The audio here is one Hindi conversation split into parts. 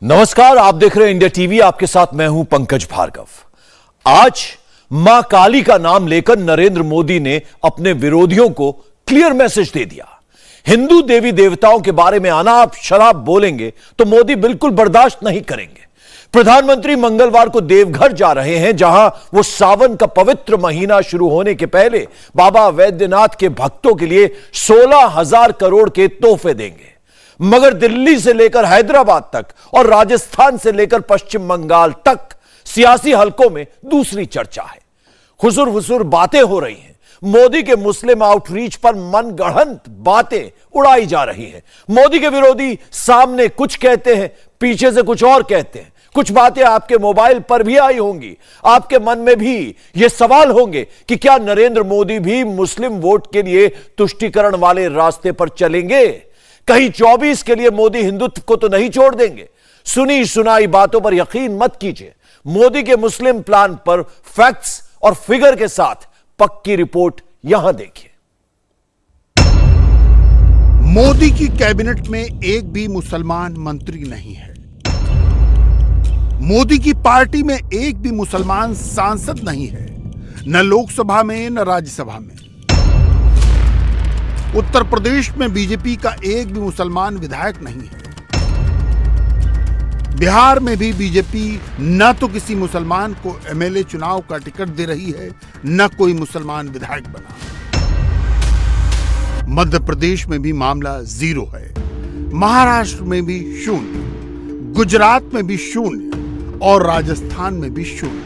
नमस्कार, आप देख रहे हैं इंडिया टीवी। आपके साथ मैं हूं पंकज भार्गव। आज मां काली का नाम लेकर नरेंद्र मोदी ने अपने विरोधियों को क्लियर मैसेज दे दिया। हिंदू देवी देवताओं के बारे में अनाप शराब बोलेंगे तो मोदी बिल्कुल बर्दाश्त नहीं करेंगे। प्रधानमंत्री मंगलवार को देवघर जा रहे हैं, जहां वो सावन का पवित्र महीना शुरू होने के पहले बाबा वैद्यनाथ के भक्तों के लिए 16,000 करोड़ के तोहफे देंगे। मगर दिल्ली से लेकर हैदराबाद तक और राजस्थान से लेकर पश्चिम बंगाल तक सियासी हलकों में दूसरी चर्चा है। हुजूर हुजूर बातें हो रही हैं। मोदी के मुस्लिम आउटरीच पर मनगढ़ंत बातें उड़ाई जा रही हैं। मोदी के विरोधी सामने कुछ कहते हैं, पीछे से कुछ और कहते हैं। कुछ बातें आपके मोबाइल पर भी आई होंगी। आपके मन में भी यह सवाल होंगे कि क्या नरेंद्र मोदी भी मुस्लिम वोट के लिए तुष्टीकरण वाले रास्ते पर चलेंगे? कहीं 24 के लिए मोदी हिंदुत्व को तो नहीं छोड़ देंगे? सुनी सुनाई बातों पर यकीन मत कीजिए। मोदी के मुस्लिम प्लान पर फैक्ट्स और फिगर के साथ पक्की रिपोर्ट यहां देखिए। मोदी की कैबिनेट में एक भी मुसलमान मंत्री नहीं है। मोदी की पार्टी में एक भी मुसलमान सांसद नहीं है, न लोकसभा में न राज्यसभा में। उत्तर प्रदेश में बीजेपी का एक भी मुसलमान विधायक नहीं है। बिहार में भी बीजेपी न तो किसी मुसलमान को एमएलए चुनाव का टिकट दे रही है, न कोई मुसलमान विधायक बना। मध्य प्रदेश में भी मामला जीरो है। महाराष्ट्र में भी शून्य, गुजरात में भी शून्य और राजस्थान में भी शून्य।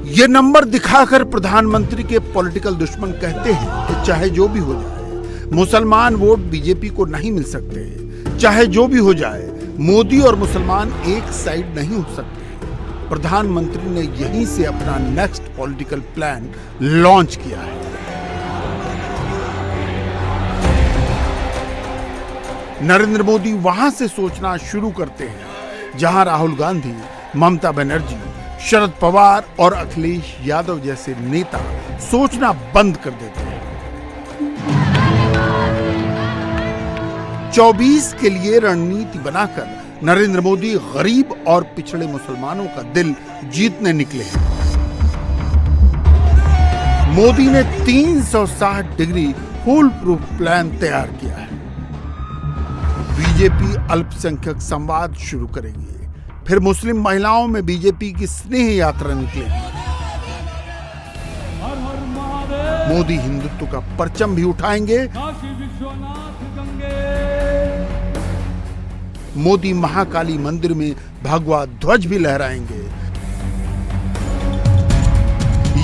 ये नंबर दिखाकर प्रधानमंत्री के पॉलिटिकल दुश्मन कहते हैं कि चाहे जो भी हो जाए, मुसलमान वोट बीजेपी को नहीं मिल सकते। चाहे जो भी हो जाए, मोदी और मुसलमान एक साइड नहीं हो सकते। प्रधानमंत्री ने यहीं से अपना नेक्स्ट पॉलिटिकल प्लान लॉन्च किया है। नरेंद्र मोदी वहां से सोचना शुरू करते हैं जहां राहुल गांधी, ममता बनर्जी, शरद पवार और अखिलेश यादव जैसे नेता सोचना बंद कर देते हैं। 24 के लिए रणनीति बनाकर नरेंद्र मोदी गरीब और पिछड़े मुसलमानों का दिल जीतने निकले हैं। मोदी ने 360 डिग्री फुल प्रूफ प्लान तैयार किया है। बीजेपी अल्पसंख्यक संवाद शुरू करेंगे, फिर मुस्लिम महिलाओं में बीजेपी की स्नेह यात्रा निकलेगी। मोदी हिंदुत्व का परचम भी उठाएंगे। मोदी महाकाली मंदिर में भगवा ध्वज भी लहराएंगे।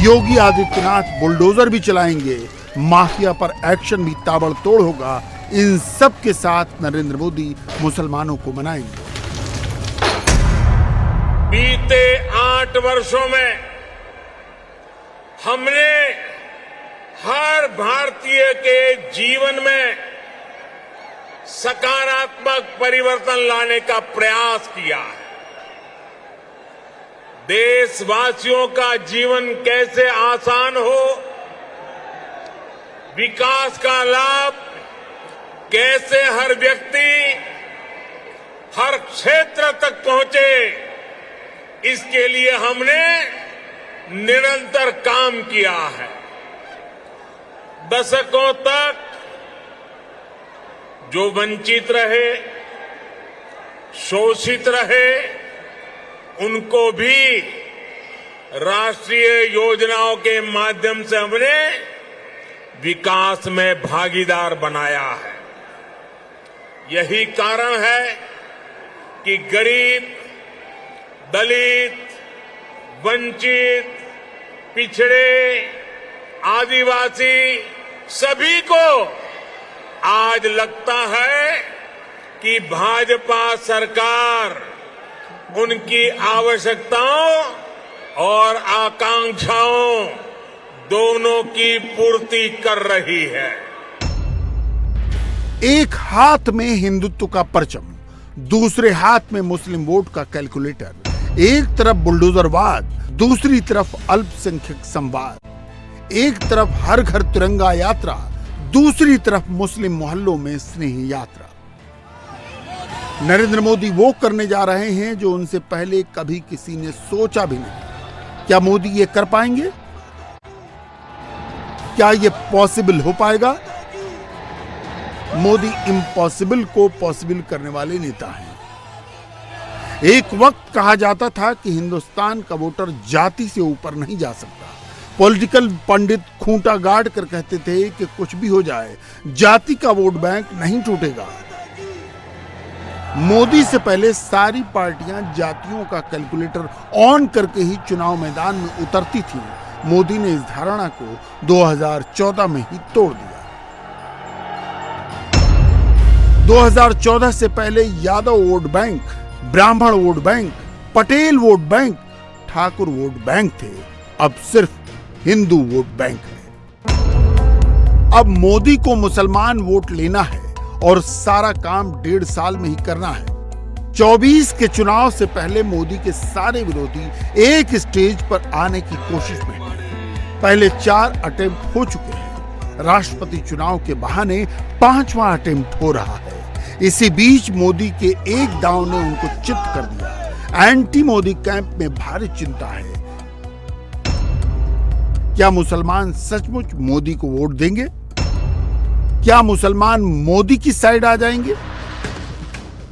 योगी आदित्यनाथ बुलडोजर भी चलाएंगे। माफिया पर एक्शन भी ताबड़तोड़ होगा। इन सब के साथ नरेंद्र मोदी मुसलमानों को मनाएंगे। बीते 8 वर्षों में हमने हर भारतीय के जीवन में सकारात्मक परिवर्तन लाने का प्रयास किया है। देशवासियों का जीवन कैसे आसान हो, विकास का लाभ कैसे हर व्यक्ति, हर क्षेत्र तक पहुंचे, इसके लिए हमने निरंतर काम किया है। दशकों तक जो वंचित रहे, शोषित रहे, उनको भी राष्ट्रीय योजनाओं के माध्यम से हमने विकास में भागीदार बनाया है। यही कारण है कि गरीब, दलित, वंचित, पिछड़े, आदिवासी सभी को आज लगता है कि भाजपा सरकार उनकी आवश्यकताओं और आकांक्षाओं दोनों की पूर्ति कर रही है। एक हाथ में हिंदुत्व का परचम, दूसरे हाथ में मुस्लिम वोट का कैलकुलेटर। एक तरफ बुलडोजरवाद, दूसरी तरफ अल्पसंख्यक संवाद। एक तरफ हर घर तिरंगा यात्रा, दूसरी तरफ मुस्लिम मोहल्लों में स्नेह यात्रा। नरेंद्र मोदी वो करने जा रहे हैं जो उनसे पहले कभी किसी ने सोचा भी नहीं। क्या मोदी ये कर पाएंगे? क्या ये पॉसिबल हो पाएगा? मोदी इम्पॉसिबल को पॉसिबल करने वाले नेता हैं। एक वक्त कहा जाता था कि हिंदुस्तान का वोटर जाति से ऊपर नहीं जा सकता। पॉलिटिकल पंडित खूंटा गाड़ कर कहते थे कि कुछ भी हो जाए, जाति का वोट बैंक नहीं टूटेगा। मोदी से पहले सारी पार्टियां जातियों का कैलकुलेटर ऑन करके ही चुनाव मैदान में उतरती थीं। मोदी ने इस धारणा को 2014 में ही तोड़ दिया। 2014 से पहले यादव वोट बैंक, ब्राह्मण vote bank, Patel vote bank, Thakur vote bank थे। अब सिर्फ हिंदू वोट बैंक है। अब मोदी को मुसलमान वोट लेना है और सारा काम 1.5 साल में ही करना है। 24 के चुनाव से पहले मोदी के सारे विरोधी एक स्टेज पर आने की कोशिश में हैं। पहले 4 अटेम्प्ट हो चुके हैं। राष्ट्रपति चुनाव के बहाने 5वां अटेम्प्ट हो रहा है। इसी बीच मोदी के एक दांव ने उनको चित कर दिया। एंटी मोदी कैंप में भारी चिंता है। क्या मुसलमान सचमुच मोदी को वोट देंगे? क्या मुसलमान मोदी की साइड आ जाएंगे?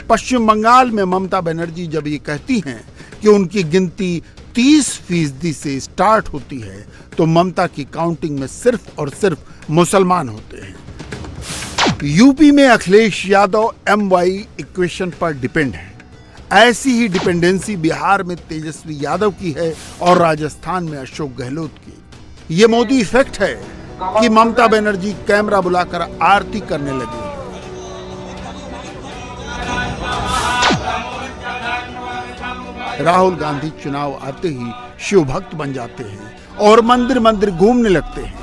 पश्चिम बंगाल में ममता बनर्जी जब ये कहती हैं कि उनकी गिनती 30% से स्टार्ट होती है, तो ममता की काउंटिंग में सिर्फ और सिर्फ मुसलमान होते हैं। यूपी में अखिलेश यादव MY इक्वेशन पर डिपेंड है। ऐसी ही डिपेंडेंसी बिहार में तेजस्वी यादव की है और राजस्थान में अशोक गहलोत की। ये मोदी इफेक्ट है कि ममता बनर्जी कैमरा बुलाकर आरती करने लगी। राहुल गांधी चुनाव आते ही शिव भक्त बन जाते हैं और मंदिर मंदिर घूमने लगते हैं।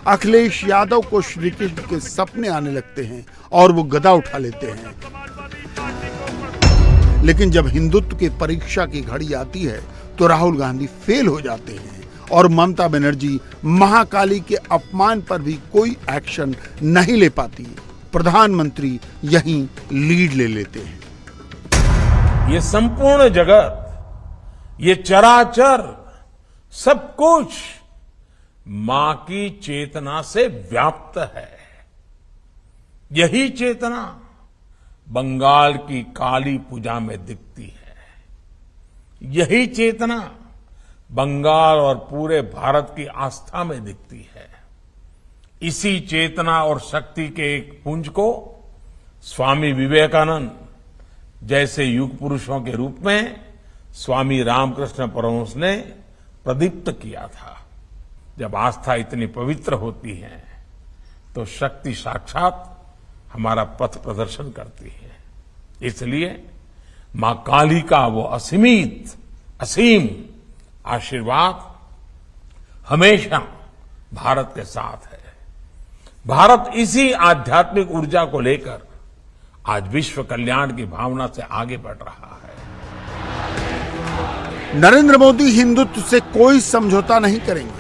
अखिलेश यादव को श्री कृष्ण के सपने आने लगते हैं और वो गदा उठा लेते हैं। लेकिन जब हिंदुत्व की परीक्षा की घड़ी आती है तो राहुल गांधी फेल हो जाते हैं और ममता बनर्जी महाकाली के अपमान पर भी कोई एक्शन नहीं ले पाती। प्रधानमंत्री यहीं लीड ले लेते हैं। ये संपूर्ण जगत, ये चराचर, सब कुछ मां की चेतना से व्याप्त है। यही चेतना बंगाल की काली पूजा में दिखती है। यही चेतना बंगाल और पूरे भारत की आस्था में दिखती है। इसी चेतना और शक्ति के एक पुंज को स्वामी विवेकानंद जैसे युग पुरुषों के रूप में स्वामी रामकृष्ण परमहंस ने प्रदीप्त किया था। जब आस्था इतनी पवित्र होती है तो शक्ति साक्षात हमारा पथ प्रदर्शन करती है। इसलिए मां काली का वो असीम आशीर्वाद हमेशा भारत के साथ है। भारत इसी आध्यात्मिक ऊर्जा को लेकर आज विश्व कल्याण की भावना से आगे बढ़ रहा है। नरेंद्र मोदी हिंदुत्व से कोई समझौता नहीं करेंगे।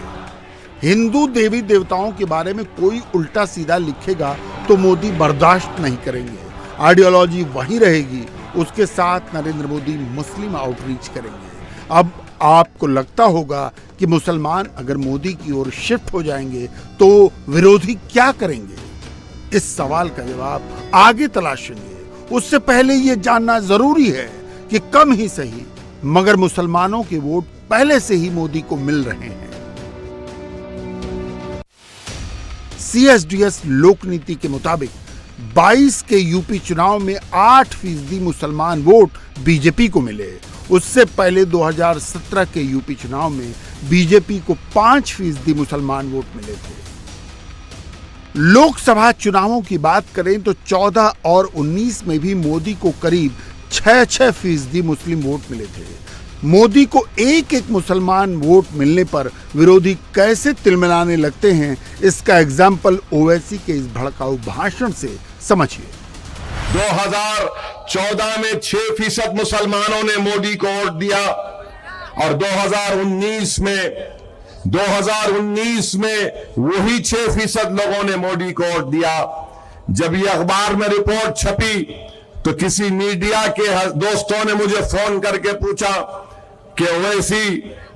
हिंदू देवी देवताओं के बारे में कोई उल्टा सीधा लिखेगा तो मोदी बर्दाश्त नहीं करेंगे। आइडियोलॉजी वही रहेगी। उसके साथ नरेंद्र मोदी मुस्लिम आउटरीच करेंगे। अब आपको लगता होगा कि मुसलमान अगर मोदी की ओर शिफ्ट हो जाएंगे तो विरोधी क्या करेंगे? इस सवाल का जवाब आगे तलाशेंगे। उससे पहले यह जानना जरूरी है कि कम ही सही मगर मुसलमानों के वोट पहले से ही मोदी को मिल रहे हैं। CSDS लोकनीति के मुताबिक 22 के यूपी चुनाव में 8% मुसलमान वोट बीजेपी को मिले। उससे पहले 2017 के यूपी चुनाव में बीजेपी को 5% मुसलमान वोट मिले थे। लोकसभा चुनावों की बात करें तो 14 और 19 में भी मोदी को करीब 6% मुस्लिम वोट मिले थे। मोदी को एक मुसलमान वोट मिलने पर विरोधी कैसे तिलमिलाने लगते हैं, इसका एग्जाम्पल ओवैसी के इस भड़काऊ भाषण से समझिए। 2014 में 6% मुसलमानों ने मोदी को वोट दिया और 2019 में वही 6% लोगों ने मोदी को वोट दिया। जब ये अखबार में रिपोर्ट छपी तो किसी मीडिया के दोस्तों ने मुझे फोन करके पूछा कि ओवैसी,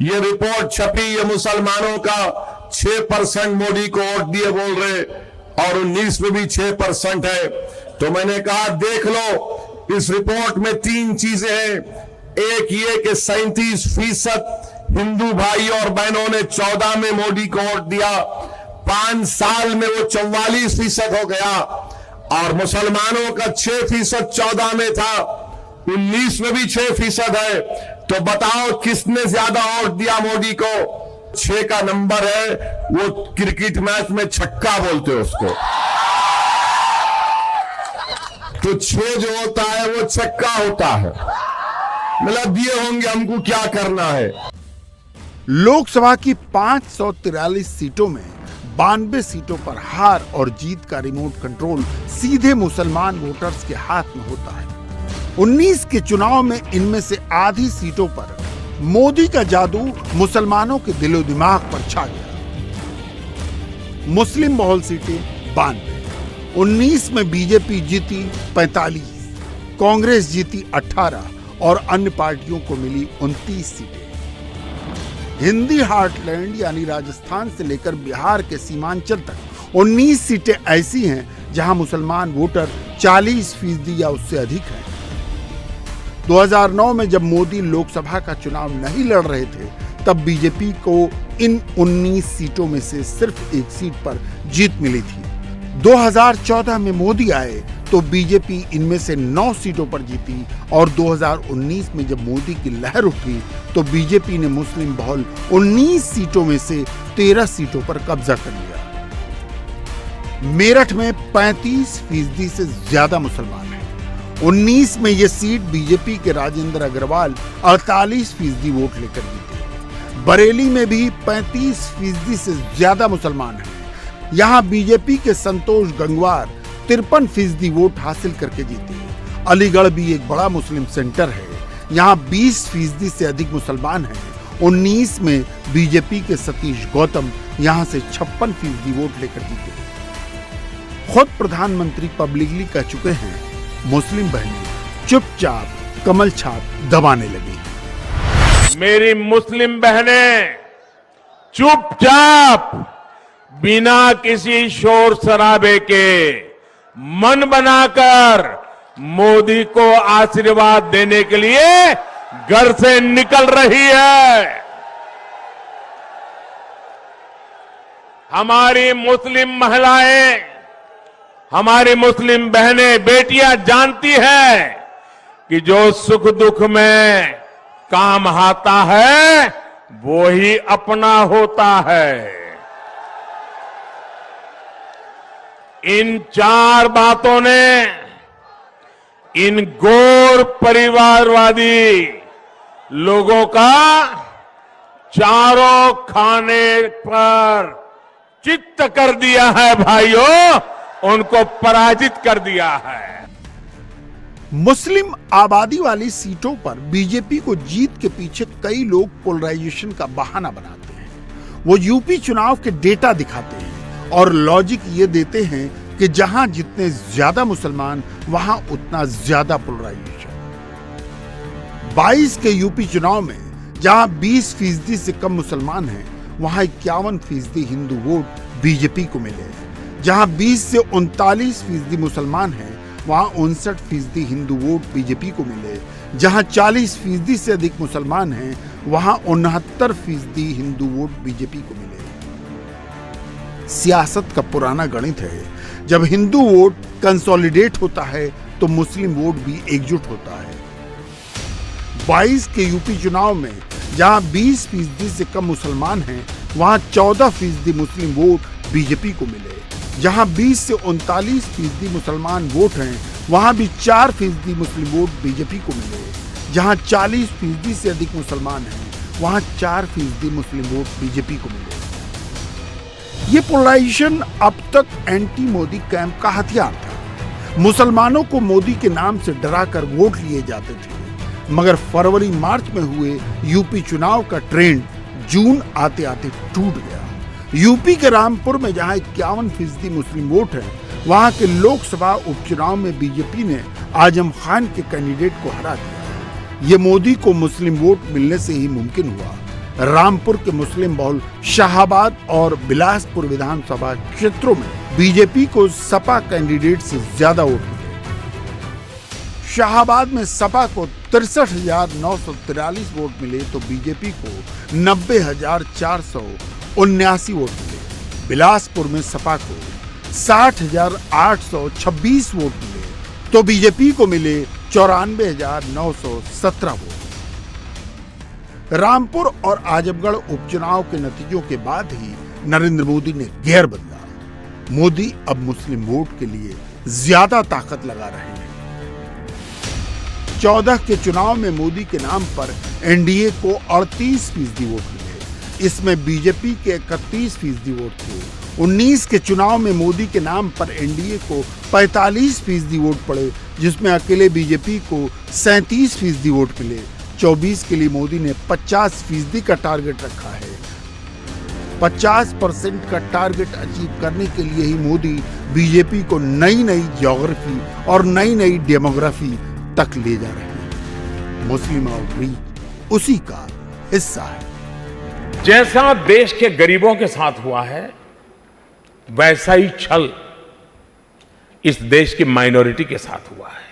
ये रिपोर्ट छपी, ये मुसलमानों का 6% मोदी को वोट दिए बोल रहे और 19 में भी 6% है। तो मैंने कहा देख लो, इस रिपोर्ट में 3 चीजें हैं। एक ये कि 37% हिंदू भाई और बहनों ने 14 में मोदी को वोट दिया, 5 साल में वो 44% हो गया, और मुसलमानों का 6% 14 में था, 19 में भी 6% है। तो बताओ किसने ज्यादा वोट दिया मोदी को? 6 का नंबर है, वो क्रिकेट मैच में छक्का बोलते हैं उसको। तो 6 जो होता है वो छक्का होता है। मतलब दिए होंगे, हमको क्या करना है। लोकसभा की 543 सीटों में 92 सीटों पर हार और जीत का रिमोट कंट्रोल सीधे मुसलमान वोटर्स के हाथ में होता है। 19 के चुनाव में इनमें से आधी सीटों पर मोदी का जादू मुसलमानों के दिलो दिमाग पर छा गया। मुस्लिम बहुल सीटें 92, 19 में बीजेपी जीती 45, कांग्रेस जीती 18 और अन्य पार्टियों को मिली 29 सीटें। हिंदी हार्टलैंड यानी राजस्थान से लेकर बिहार के सीमांचल तक 19 सीटें ऐसी हैं जहां मुसलमान वोटर 40% या उससे अधिक हैं। 2009 में जब मोदी लोकसभा का चुनाव नहीं लड़ रहे थे, तब बीजेपी को इन 19 सीटों में से सिर्फ 1 सीट पर जीत मिली थी। 2014 में मोदी आए तो बीजेपी इनमें से 9 सीटों पर जीती और 2019 में जब मोदी की लहर उठी तो बीजेपी ने मुस्लिम बहुल 19 सीटों में से 13 सीटों पर कब्जा कर लिया। मेरठ में 35% से ज्यादा मुसलमान हैं। 19 में यह सीट बीजेपी के राजेंद्र अग्रवाल 48% वोट लेकर जीते। बरेली में भी 35% से ज्यादा मुसलमान हैं। यहां बीजेपी के संतोष गंगवार 53% वोट हासिल करके जीते। अलीगढ़ भी एक बड़ा मुस्लिम सेंटर है, यहाँ 20% से अधिक मुसलमान हैं। 19 में बीजेपी के सतीश गौतम यहाँ से 56% वोट लेकर जीते। खुद प्रधानमंत्री पब्लिकली कह चुके हैं, मुस्लिम बहनें चुपचाप कमल छाप दबाने लगी। मेरी मुस्लिम बहनें चुपचाप बिना किसी शोर शराबे के मन बनाकर मोदी को आशीर्वाद देने के लिए घर से निकल रही है। हमारी मुस्लिम महिलाएं, हमारी मुस्लिम बहनें, बेटियां जानती है कि जो सुख दुख में काम आता है वो ही अपना होता है। इन 4 बातों ने इन गौर परिवारवादी लोगों का चारों खाने पर चित्त कर दिया है भाइयों, उनको पराजित कर दिया है। मुस्लिम आबादी वाली सीटों पर बीजेपी को जीत के पीछे कई लोग पोलराइजेशन का बहाना बनाते हैं। वो यूपी चुनाव के डेटा दिखाते हैं और लॉजिक ये देते हैं कि जहां जितने ज्यादा मुसलमान वहां उतना ज्यादा पोलराइजेशन। 22 के यूपी चुनाव में जहां 20% से कम मुसलमान हैं, वहां 51% हिंदू वोट बीजेपी को मिले। जहां 20 से 39% मुसलमान हैं, वहां 59% हिंदू वोट बीजेपी को मिले। जहां 40% से अधिक मुसलमान हैं, वहां 69% हिंदू वोट बीजेपी को मिले। सियासत का पुराना गणित है, जब हिंदू वोट कंसोलिडेट होता है तो मुस्लिम वोट भी एकजुट होता है। 22 के यूपी चुनाव में जहां 20% से कम मुसलमान हैं, वहां 14% मुस्लिम वोट बीजेपी को मिले। जहां 20 से 39% मुसलमान वोट हैं, वहां भी 4% मुस्लिम वोट बीजेपी को मिले। जहां 40% से अधिक मुसलमान हैं, वहां 4% मुस्लिम वोट बीजेपी को मिले। ये पोलराइजेशन अब तक एंटी मोदी कैंप का हथियार था। मुसलमानों को मोदी के नाम से डराकर वोट लिए जाते थे, मगर फरवरी मार्च में हुए यूपी चुनाव का ट्रेंड जून आते आते टूट गया। यूपी के रामपुर में जहां 51% मुस्लिम वोट है, वहां के लोकसभा उपचुनाव में बीजेपी ने आजम खान के कैंडिडेट को हरा दिया। ये मोदी को मुस्लिम वोट मिलने से ही मुमकिन हुआ। रामपुर के मुस्लिम बहुल शाहाबाद और बिलासपुर विधानसभा क्षेत्रों में बीजेपी को सपा कैंडिडेट से ज्यादा वोट मिले। शाहाबाद में सपा को 63,943 वोट मिले तो बीजेपी को 90,479 वोट मिले। बिलासपुर में सपा को 60,826 वोट मिले तो बीजेपी को मिले 94,917 वोट। रामपुर और आजमगढ़ उपचुनाव के नतीजों के बाद ही नरेंद्र मोदी ने गियर बदला। मोदी अब मुस्लिम वोट के लिए ज्यादा ताकत लगा रहे हैं। 14 के चुनाव में मोदी के नाम पर एनडीए को 38% वोट मिले। इसमें बीजेपी के 31% वोट थे। 19 के चुनाव में मोदी के नाम पर एनडीए को 45% वोट पड़े, जिसमें अकेले बीजेपी को 37% वोट मिले। 24 के लिए मोदी ने 50% का टारगेट रखा है। 50% का टारगेट अचीव करने के लिए ही मोदी बीजेपी को नई नई ज्योग्राफी और नई नई डेमोग्राफी तक ले जा रहे हैं। मुस्लिम आउटरीच उसी का हिस्सा है। जैसा देश के गरीबों के साथ हुआ है, वैसा ही छल इस देश की माइनॉरिटी के साथ हुआ है।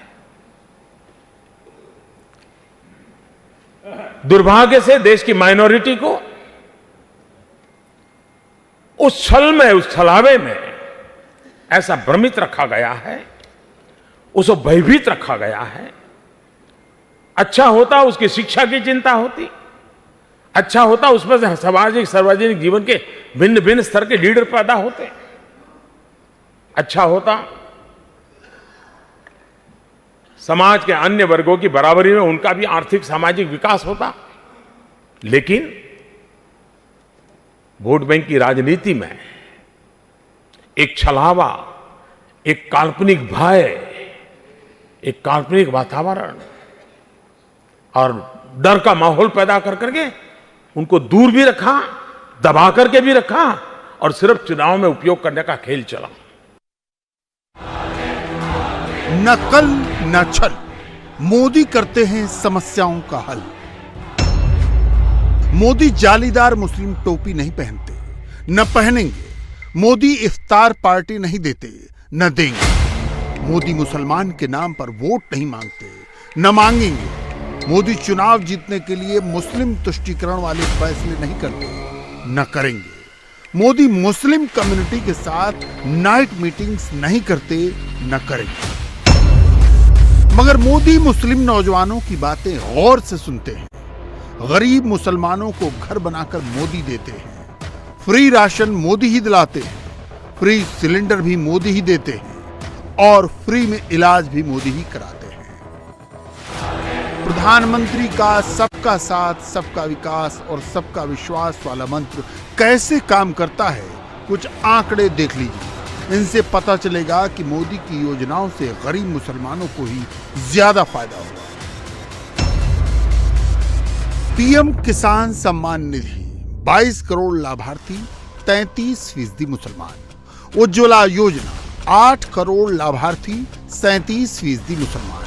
दुर्भाग्य से देश की माइनॉरिटी को उस छल में, उस छलावे में ऐसा भ्रमित रखा गया है, उसको भयभीत रखा गया है। अच्छा होता उसकी शिक्षा की चिंता होती, अच्छा होता उसमें से सार्वजनिक जीवन के भिन्न भिन्न स्तर के लीडर पैदा होते, अच्छा होता समाज के अन्य वर्गों की बराबरी में उनका भी आर्थिक सामाजिक विकास होता। लेकिन वोट बैंक की राजनीति में एक छलावा, एक काल्पनिक भय, एक काल्पनिक वातावरण और डर का माहौल पैदा कर करके उनको दूर भी रखा, दबा करके भी रखा और सिर्फ चुनाव में उपयोग करने का खेल चला। न कल न छल, मोदी करते हैं समस्याओं का हल। मोदी जालीदार मुस्लिम टोपी नहीं पहनते, न पहनेंगे। मोदी इफ्तार पार्टी नहीं देते, न देंगे। मोदी मुसलमान के नाम पर वोट नहीं मांगते, न मांगेंगे। मोदी चुनाव जीतने के लिए मुस्लिम तुष्टीकरण वाले फैसले नहीं करते, न करेंगे। मोदी मुस्लिम कम्युनिटी के साथ नाइट मीटिंग्स नहीं करते, न करेंगे। मगर मोदी मुस्लिम नौजवानों की बातें गौर से सुनते हैं। गरीब मुसलमानों को घर बनाकर मोदी देते हैं। फ्री राशन मोदी ही दिलाते हैं, फ्री सिलेंडर भी मोदी ही देते हैं और फ्री में इलाज भी मोदी ही कराते हैं। प्रधानमंत्री का सबका साथ, सबका विकास और सबका विश्वास वाला मंत्र कैसे काम करता है, कुछ आंकड़े देख लीजिए। इनसे पता चलेगा कि मोदी की योजनाओं से गरीब मुसलमानों को ही ज्यादा फायदा होगा। पीएम किसान सम्मान निधि 22 करोड़ लाभार्थी, 33% मुसलमान। उज्ज्वला योजना 8 करोड़ लाभार्थी, 37% मुसलमान।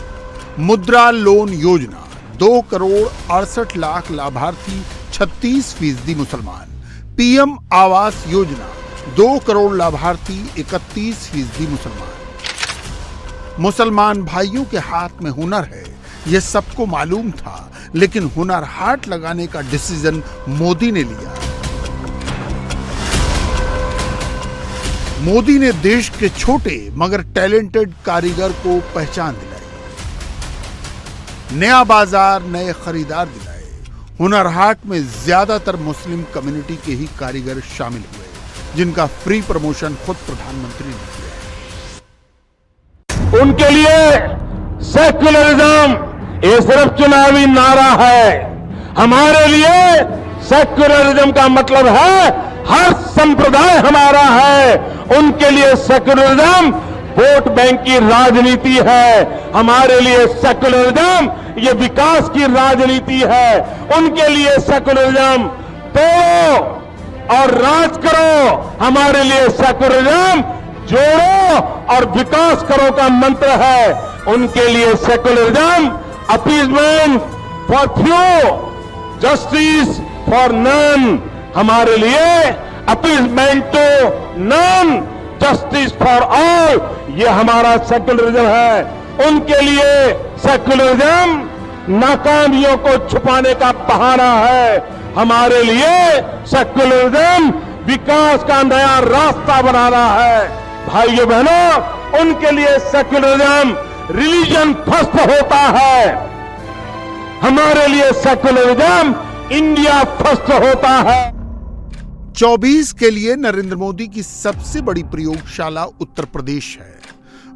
मुद्रा लोन योजना 2 करोड़ 68 लाख लाभार्थी, 36% मुसलमान। पीएम आवास योजना 2 करोड़ लाभार्थी, 31% मुसलमान। मुसलमान भाइयों के हाथ में हुनर है, यह सबको मालूम था, लेकिन हुनर हाट लगाने का डिसीजन मोदी ने लिया। मोदी ने देश के छोटे मगर टैलेंटेड कारीगर को पहचान दिलाई, नया बाजार, नए खरीदार दिलाए। हुनर हाट में ज्यादातर मुस्लिम कम्युनिटी के ही कारीगर शामिल हुए, जिनका फ्री प्रमोशन खुद प्रधानमंत्री ने किया। उनके लिए सेक्युलरिज्म ये सिर्फ चुनावी नारा है। हमारे लिए सेक्युलरिज्म का मतलब है हर संप्रदाय हमारा है। उनके लिए सेक्युलरिज्म वोट बैंक की राजनीति है। हमारे लिए सेक्युलरिज्म ये विकास की राजनीति है। उनके लिए सेक्युलरिज्म तोड़ो और राज करो। हमारे लिए सेक्युलरिज्म जोड़ो और विकास करो का मंत्र है, उनके लिए secularism, appeasement for few, justice for none. हमारे लिए appeasement to none, justice for all, ये हमारा सेकुलरिज्म है। उनके लिए सेकुलरिज्म नाकामियों को छुपाने का बहाना है, हमारे लिए सेकुलरिज्म विकास का नया रास्ता बनाना है। भाइयों बहनों, उनके लिए सेकुलरिज्म रिलीजन फर्स्ट होता है, हमारे लिए सेकुलरिज्म इंडिया फर्स्ट होता है। 24 के लिए नरेंद्र मोदी की सबसे बड़ी प्रयोगशाला उत्तर प्रदेश है।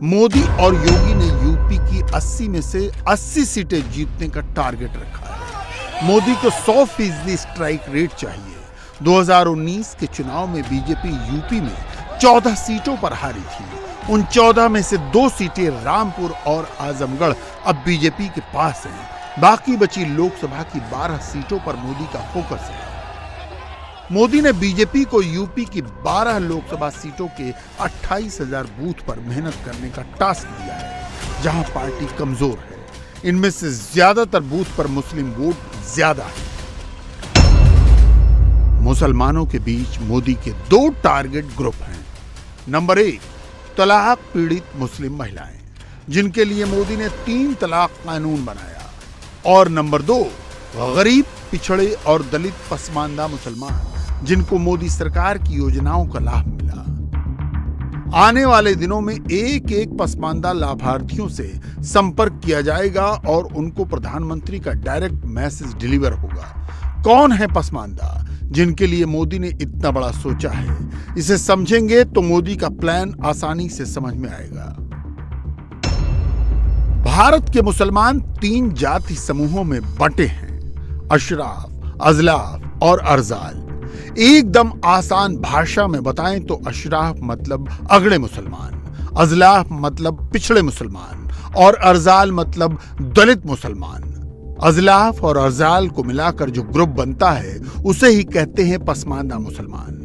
मोदी और योगी ने यूपी की 80 में से 80 सीटें जीतने का टारगेट रखा है। मोदी को 100% स्ट्राइक रेट चाहिए। 2019 के चुनाव में बीजेपी यूपी में 14 सीटों पर हारी थी। उन 14 में से 2 सीटें रामपुर और आजमगढ़ अब बीजेपी के पास हैं। बाकी बची लोकसभा की 12 सीटों पर मोदी का फोकस है। मोदी ने बीजेपी को यूपी की 12 लोकसभा सीटों के 28,000 बूथ पर मेहनत करने का टास्क दिया है, जहां पार्टी कमजोर है। इनमें से ज्यादातर बूथ पर मुस्लिम वोट ज्यादा है। मुसलमानों के बीच मोदी के 2 टारगेट ग्रुप हैं। नंबर 1, तलाक पीड़ित मुस्लिम महिलाएं, जिनके लिए मोदी ने 3 तलाक कानून बनाया। और नंबर 2, गरीब, पिछड़े और दलित पसमानदा मुसलमान, जिनको मोदी सरकार की योजनाओं का लाभ मिला। आने वाले दिनों में एक पसमानदा लाभार्थियों से संपर्क किया जाएगा और उनको प्रधानमंत्री का डायरेक्ट मैसेज डिलीवर होगा। कौन है पसमानदा, जिनके लिए मोदी ने इतना बड़ा सोचा है? इसे समझेंगे तो मोदी का प्लान आसानी से समझ में आएगा। भारत के मुसलमान 3 जाति समूहों में बंटे हैं, अशराफ, अजलाफ और अरजाल। एकदम आसान भाषा में बताएं तो अशराफ मतलब अगड़े मुसलमान, अजलाफ मतलब पिछड़े मुसलमान और अरजाल मतलब दलित मुसलमान। अजलाफ और अरजाल को मिलाकर जो ग्रुप बनता है उसे ही कहते हैं पसमानदा मुसलमान।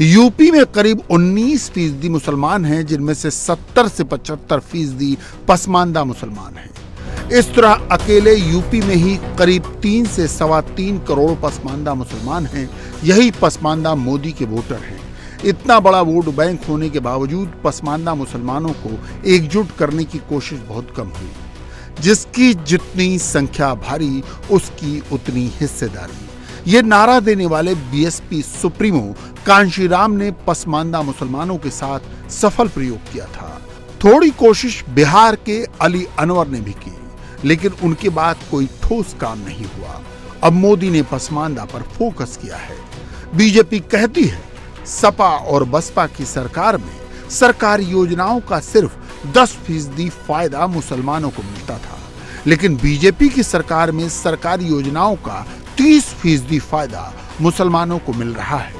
यूपी में करीब 19% मुसलमान हैं, जिनमें से 70 से 75% पसमानदा मुसलमान हैं। इस तरह अकेले यूपी में ही करीब 3 से 3.25 करोड़ पसमानदा मुसलमान हैं। यही पसमानदा मोदी के वोटर हैं। इतना बड़ा वोट बैंक होने के बावजूद पसमानदा मुसलमानों को एकजुट करने की कोशिश बहुत कम हुई। जिसकी जितनी संख्या भारी, उसकी उतनी हिस्सेदारी। ये नारा देने वाले बीएसपी सुप्रीमो कांशीराम ने पसमानदा मुसलमानों के साथ सफल प्रयोग किया था। थोड़ी कोशिश बिहार के अली अनवर ने भी की, लेकिन उनके बाद कोई ठोस काम नहीं हुआ। अब मोदी ने पसमानदा पर फोकस किया है। बीजेपी कहती है सपा और बसपा की सरकार में सरकारी योजनाओं का सिर्फ 10% फायदा मुसलमानों को मिलता था, लेकिन बीजेपी की सरकार में सरकारी योजनाओं का 30% फायदा मुसलमानों को मिल रहा है।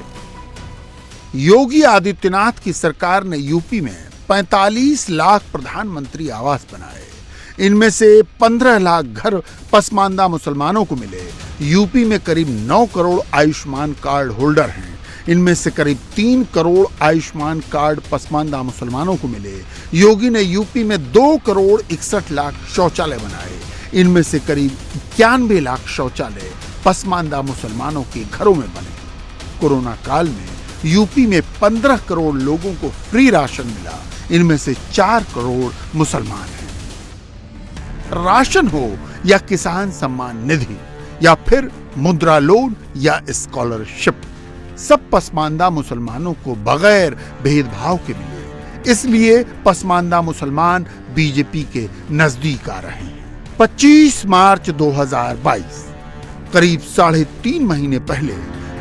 योगी आदित्यनाथ की सरकार ने यूपी में 45 लाख प्रधानमंत्री आवास बनाए। इनमें से 15 लाख घर पसमानदा मुसलमानों को मिले। यूपी में करीब 9 करोड़ आयुष्मान कार्ड होल्डर हैं। इनमें से करीब 3 करोड़ आयुष्मान कार्ड पसमानदा मुसलमानों को मिले। योगी ने यूपी में 2 करोड़ 61 लाख शौचालय बनाए। इनमें से करीब 91 लाख शौचालय पसमानदा मुसलमानों के घरों में बने। कोरोना काल में यूपी में 15 करोड़ लोगों को फ्री राशन मिला। इनमें से 4 करोड़ मुसलमान हैं। राशन हो या किसान सम्मान निधि या फिर मुद्रा लोन या स्कॉलरशिप, सब पसमानदा मुसलमानों को बगैर भेदभाव के मिले। इसलिए पसमानदा मुसलमान बीजेपी के नजदीक आ रहे हैं। 25 मार्च 2022, करीब 3.5 महीने पहले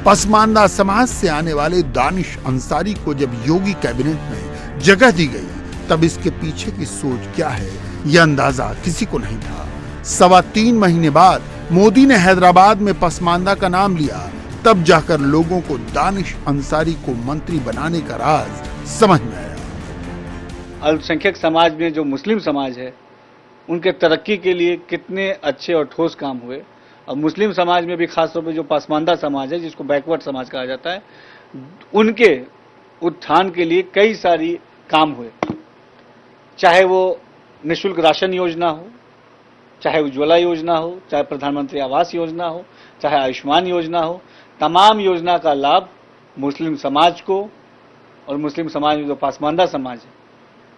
पसमानदा समाज से आने वाले दानिश अंसारी को जब योगी कैबिनेट में जगह दी गई, तब इसके पीछे की सोच क्या है यह अंदाजा किसी को नहीं था। 3.25 महीने बाद मोदी ने हैदराबाद में पसमानदा का नाम लिया, तब जाकर लोगों को दानिश अंसारी को मंत्री बनाने का राज समझ में आया। अल्पसंख्यक समाज में जो मुस्लिम समाज है, उनके तरक्की के लिए कितने अच्छे और ठोस काम हुए। और मुस्लिम समाज में भी खासतौर पर जो पसमानदा समाज है, जिसको बैकवर्ड समाज कहा जाता है, उनके उत्थान के लिए कई सारी काम हुए, चाहे वो निःशुल्क राशन योजना हो, चाहे उज्ज्वला योजना हो, चाहे प्रधानमंत्री आवास योजना हो, चाहे आयुष्मान योजना हो। तमाम योजना का लाभ मुस्लिम समाज को, और मुस्लिम समाज में जो पासमानदा समाज है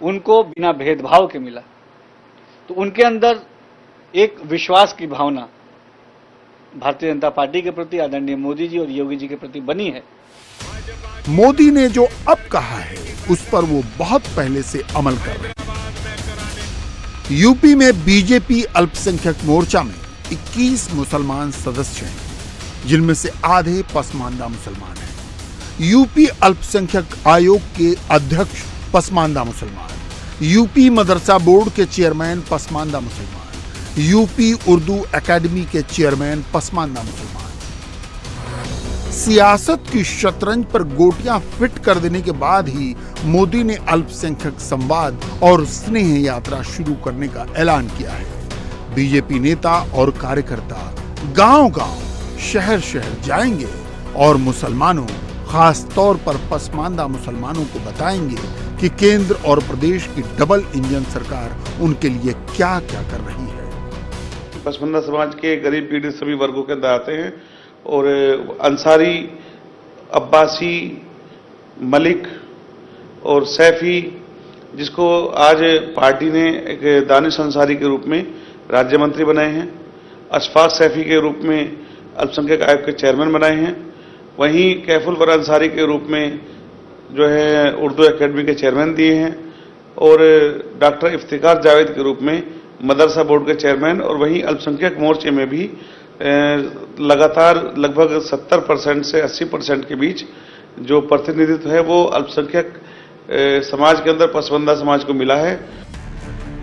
उनको बिना भेदभाव के मिला। तो उनके अंदर एक विश्वास की भावना भारतीय जनता पार्टी के प्रति, आदरणीय मोदी जी और योगी जी के प्रति बनी है। मोदी ने जो अब कहा है उस पर वो बहुत पहले से अमल कर रहे हैं। यूपी में बीजेपी अल्पसंख्यक मोर्चा में 21 मुसलमान सदस्य हैं, जिनमें से आधे पसमानदा मुसलमान हैं। यूपी अल्पसंख्यक आयोग के अध्यक्ष पसमानदा मुसलमान, यूपी मदरसा बोर्ड के चेयरमैन पसमानदा मुसलमान, यूपी उर्दू एकेडमी के चेयरमैन पसमानदा मुसलमान। सियासत की शतरंज पर गोटियां फिट कर देने के बाद ही मोदी ने अल्पसंख्यक संवाद और स्नेह यात्रा शुरू करने का ऐलान किया है। बीजेपी नेता और कार्यकर्ता गांव-गांव, शहर-शहर जाएंगे और मुसलमानों, खास तौर पर पसमानदा मुसलमानों को बताएंगे कि केंद्र और प्रदेश की डबल इंजन सरकार उनके लिए क्या-क्या कर रही है। पसमानदा समाज के गरीब पीड़ित सभी वर्गों के अंदर आते हैं और अंसारी, अब्बासी, मलिक और सैफी, जिसको आज पार्टी ने एक दानिश अंसारी के रूप में राज्य मंत्री बनाए हैं, अशफाक सैफी के रूप में अल्पसंख्यक आयोग के चेयरमैन बनाए हैं, वहीं कैफुल बर अंसारी के रूप में जो है उर्दू एकेडमी के चेयरमैन दिए हैं, और डॉक्टर इफ्तिकार जावेद के रूप में मदरसा बोर्ड के चेयरमैन, और वहीं अल्पसंख्यक मोर्चे में भी लगातार लगभग 70% से 80% के बीच जो प्रतिनिधित्व है वो अल्पसंख्यक समाज के अंदर पसमानदा समाज को मिला है।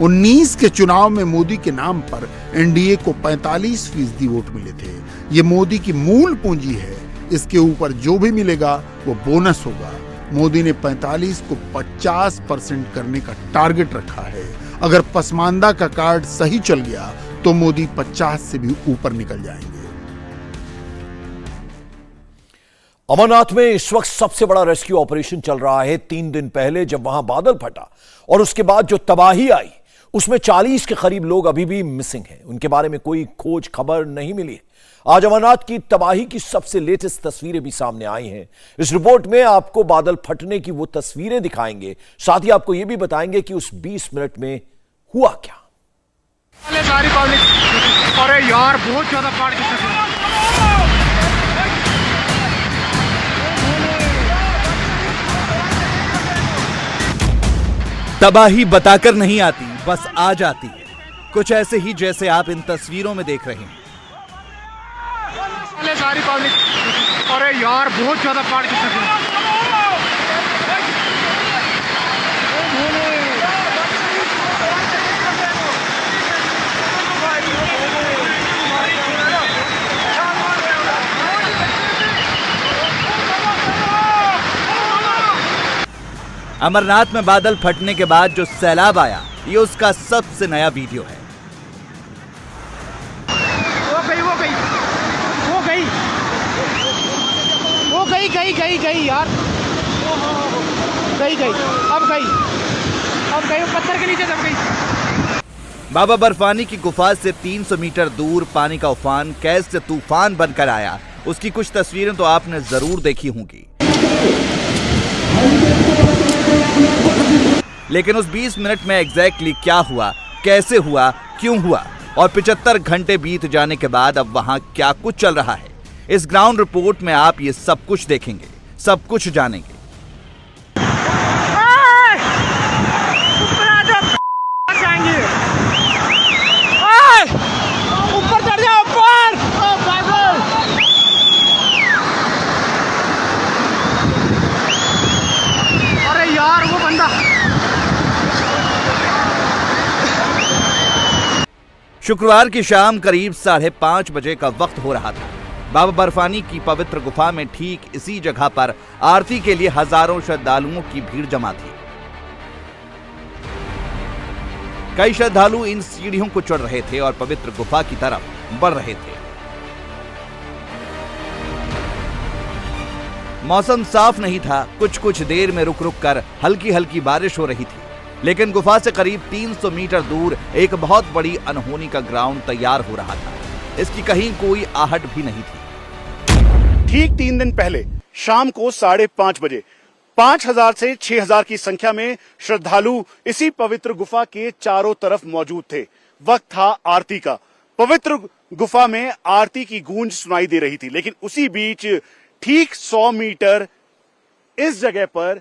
19 के चुनाव में मोदी के नाम पर एनडीए को 45% वोट मिले थे। ये मोदी की मूल पूंजी है, इसके ऊपर जो भी मिलेगा वो बोनस होगा। मोदी ने 45 को 50% करने का टारगेट रखा है। अगर पसमानदा का कार्ड सही चल गया तो मोदी 50 से भी ऊपर निकल जाएंगे। अमरनाथ में इस वक्त सबसे बड़ा रेस्क्यू ऑपरेशन चल रहा है। 3 दिन पहले जब वहां बादल फटा और उसके बाद जो तबाही आई, उसमें 40 के करीब लोग अभी भी मिसिंग हैं। उनके बारे में कोई खोज खबर नहीं मिली। आज अमरनाथ की तबाही की सबसे लेटेस्ट तस्वीरें भी सामने आई हैं। इस रिपोर्ट में आपको बादल फटने की वो तस्वीरें दिखाएंगे, साथ ही आपको यह भी बताएंगे कि उस 20 मिनट में हुआ क्या। सारी पब्लिक, अरे यार बहुत ज्यादा बाढ़ की स्थिति। तबाही बताकर नहीं आती, बस आ जाती है। कुछ ऐसे ही जैसे आप इन तस्वीरों में देख रहे हैं। सारी पब्लिक, अरे यार बहुत ज्यादा बाढ़ की स्थिति। अमरनाथ में बादल फटने के बाद जो सैलाब आया, ये उसका सबसे नया वीडियो है। गई यार, गई अब गई पत्थर के नीचे दब गई। बाबा बर्फानी की गुफा से 300 मीटर दूर पानी का उफान कैसे तूफान बनकर आया, उसकी कुछ तस्वीरें तो आपने जरूर देखी होंगी। लेकिन उस 20 मिनट में एग्जैक्टली क्या हुआ, कैसे हुआ, क्यों हुआ और 75 घंटे बीत जाने के बाद अब वहां क्या कुछ चल रहा है, इस ग्राउंड रिपोर्ट में आप ये सब कुछ देखेंगे, सब कुछ जानेंगे। ऊपर चढ़ जाओ, ऊपर। अरे यार वो बंदा। शुक्रवार की शाम करीब 5:30 बजे का वक्त हो रहा था। बाबा बर्फानी की पवित्र गुफा में ठीक इसी जगह पर आरती के लिए हजारों श्रद्धालुओं की भीड़ जमा थी। कई श्रद्धालु इन सीढ़ियों को चढ़ रहे थे और पवित्र गुफा की तरफ बढ़ रहे थे। मौसम साफ नहीं था, कुछ देर में रुक रुक कर हल्की हल्की बारिश हो रही थी, लेकिन गुफा से करीब 300 मीटर दूर एक बहुत बड़ी अनहोनी का ग्राउंड तैयार हो रहा था। इसकी कहीं कोई आहट भी नहीं थी। ठीक 3 दिन पहले शाम को 5:30 बजे 5000 से 6000 की संख्या में श्रद्धालु इसी पवित्र गुफा के चारों तरफ मौजूद थे। वक्त था आरती का। पवित्र गुफा में आरती की गूंज सुनाई दे रही थी, लेकिन उसी बीच ठीक 100 मीटर इस जगह पर